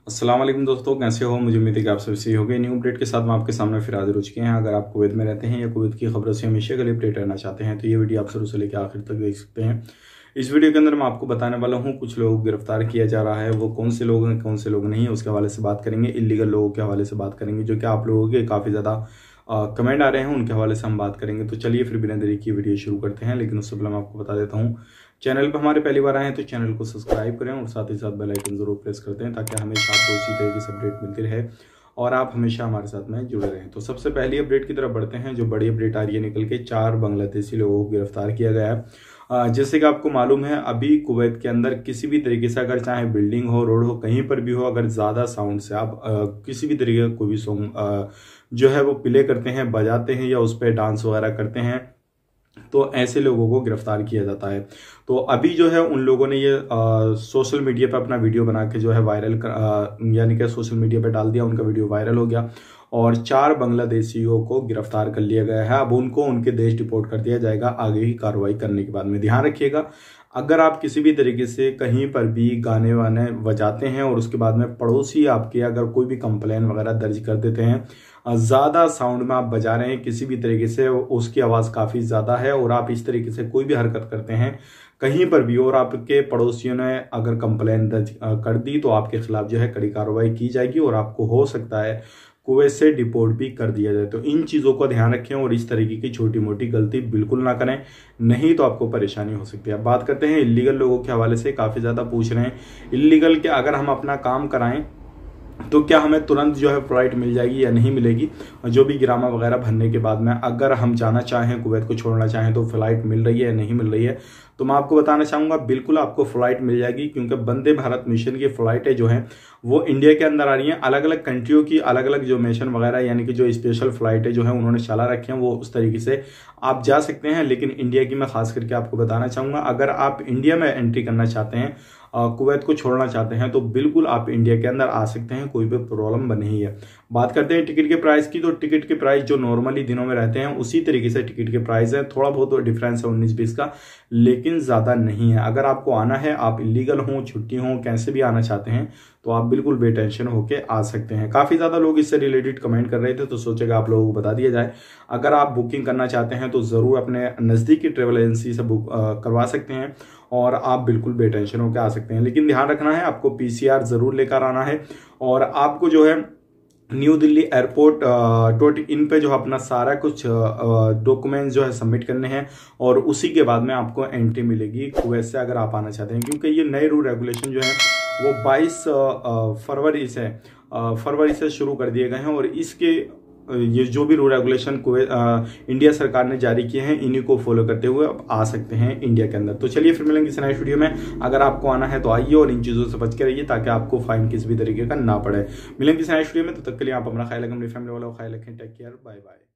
अस्सलाम वालेकुम दोस्तों, कैसे हो। मुझे उम्मीद है कि आप सब सही हो गए। न्यू अपडेट के साथ मैं आपके सामने फिर हाजिर हो चुके हैं। अगर आप कुवैत में रहते हैं या कुवैत की खबरों से हमेशा के लिए अपडेट रहना चाहते हैं तो ये वीडियो आप शुरू से लेकर आखिर तक देख सकते हैं। इस वीडियो के अंदर मैं आपको बताने वाला हूँ कुछ लोग गिरफ्तार किया जा रहा है, वो कौन से लोग हैं कौन से लोग नहीं है उसके हवाले से बात करेंगे। इलीगल लोगों के हवाले से बात करेंगे जो कि आप लोगों के काफ़ी ज़्यादा कमेंट आ रहे हैं, उनके हवाले से हम बात करेंगे। तो चलिए फिर बिना देरी की वीडियो शुरू करते हैं। लेकिन उससे पहले मैं आपको बता देता हूँ, चैनल पर हमारे पहली बार आए हैं तो चैनल को सब्सक्राइब करें और साथ ही साथ बेल आइकन जरूर प्रेस करते हैं ताकि हमेशा आपको इसी तरह की अपडेट मिलती रहे और आप हमेशा हमारे साथ में जुड़े रहें। तो सबसे पहली अपडेट की तरफ बढ़ते हैं। जो बड़ी अपडेट आ रही है निकल के, 4 बांग्लादेशी लोगों को गिरफ्तार किया गया है। जैसे कि आपको मालूम है, अभी कुवैत के अंदर किसी भी तरीके से, अगर चाहे बिल्डिंग हो, रोड हो, कहीं पर भी हो, अगर ज़्यादा साउंड से आप किसी भी तरीके का कोई भी सॉन्ग जो है वो प्ले करते हैं, बजाते हैं या उस पर डांस वगैरह करते हैं तो ऐसे लोगों को गिरफ्तार किया जाता है। तो अभी जो है उन लोगों ने ये सोशल मीडिया पे अपना वीडियो बना के जो है वायरल यानी कि सोशल मीडिया पे डाल दिया, उनका वीडियो वायरल हो गया और 4 बांग्लादेशियों को गिरफ्तार कर लिया गया है। अब उनको उनके देश डिपोर्ट कर दिया जाएगा आगे की कार्रवाई करने के बाद में। ध्यान रखिएगा, अगर आप किसी भी तरीके से कहीं पर भी गाने वाने बजाते हैं और उसके बाद में पड़ोसी आपके अगर कोई भी कंप्लेन वगैरह दर्ज कर देते हैं, ज़्यादा साउंड में आप बजा रहे हैं किसी भी तरीके से, उसकी आवाज़ काफ़ी ज़्यादा है और आप इस तरीके से कोई भी हरकत करते हैं कहीं पर भी और आपके पड़ोसियों ने अगर कंप्लेन दर्ज कर दी तो आपके खिलाफ जो है कड़ी कार्रवाई की जाएगी और आपको हो सकता है कुवैत से डिपोर्ट भी कर दिया जाए। तो इन चीज़ों को ध्यान रखें और इस तरीके की छोटी मोटी गलती बिल्कुल ना करें, नहीं तो आपको परेशानी हो सकती है। अब बात करते हैं इलीगल लोगों के हवाले से। काफ़ी ज़्यादा पूछ रहे हैं इलीगल के अगर हम अपना काम कराएं तो क्या हमें तुरंत जो है फ्लाइट मिल जाएगी या नहीं मिलेगी। जो भी गिरामा वगैरह भरने के बाद में अगर हम जाना चाहें, कुवैत को छोड़ना चाहें तो फ्लाइट मिल रही है या नहीं मिल रही है, तो मैं आपको बताना चाहूँगा बिल्कुल आपको फ्लाइट मिल जाएगी। क्योंकि वंदे भारत मिशन की फ्लाइटें जो हैं वो इंडिया के अंदर आ रही हैं। अलग अलग कंट्रियों की अलग अलग जो मिशन वगैरह यानी कि जो स्पेशल फ्लाइटें जो हैं उन्होंने चला रखी हैं, वो उस तरीके से आप जा सकते हैं। लेकिन इंडिया की मैं खास करके आपको बताना चाहूँगा, अगर आप इंडिया में एंट्री करना चाहते हैं, कुवैत को छोड़ना चाहते हैं, तो बिल्कुल आप इंडिया के अंदर आ सकते हैं, कोई भी प्रॉब्लम नहीं है। बात करते हैं टिकट के प्राइस की, तो टिकट के प्राइस जो नॉर्मली दिनों में रहते हैं उसी तरीके से टिकट के प्राइस है। थोड़ा बहुत डिफरेंस है 19-20 का, लेकिन ज़्यादा नहीं है। अगर आपको आना है, आप इलीगल हों, छुट्टी हों, कैसे भी आना चाहते हैं, तो आप बिल्कुल बेटेंशन होके आ सकते हैं। काफ़ी ज़्यादा लोग इससे रिलेटेड कमेंट कर रहे थे तो सोचेगा आप लोगों को बता दिया जाए। अगर आप बुकिंग करना चाहते हैं तो ज़रूर अपने नज़दीकी ट्रेवल एजेंसी से बुक करवा सकते हैं और आप बिल्कुल बेटेंशन होकर आ सकते हैं। लेकिन ध्यान रखना है, आपको PCR ज़रूर लेकर आना है और आपको जो है न्यू दिल्ली एयरपोर्ट .in पे जो अपना सारा कुछ डॉक्यूमेंट्स जो है सबमिट करने हैं और उसी के बाद में आपको एंट्री मिलेगी कुवैत से अगर आप आना चाहते हैं। क्योंकि ये नए रूल रेगुलेशन जो है वो 22 फरवरी से शुरू कर दिए गए हैं और इसके ये जो भी रूल रेगुलेशन इंडिया सरकार ने जारी किए हैं, इन्हीं को फॉलो करते हुए आप आ सकते हैं इंडिया के अंदर। तो चलिए फिर मिलेंगे इस नेक्स्ट वीडियो में। अगर आपको आना है तो आइए और इन चीज़ों से बच के रहिए ताकि आपको फाइन किसी भी तरीके का ना पड़े। मिलेंगे इस नेक्स्ट वीडियो में, तो तब तक के लिए आप अपना ख्याल रखें, अपनी फैमिली वालों का ख्याल रखें। Take care, bye bye.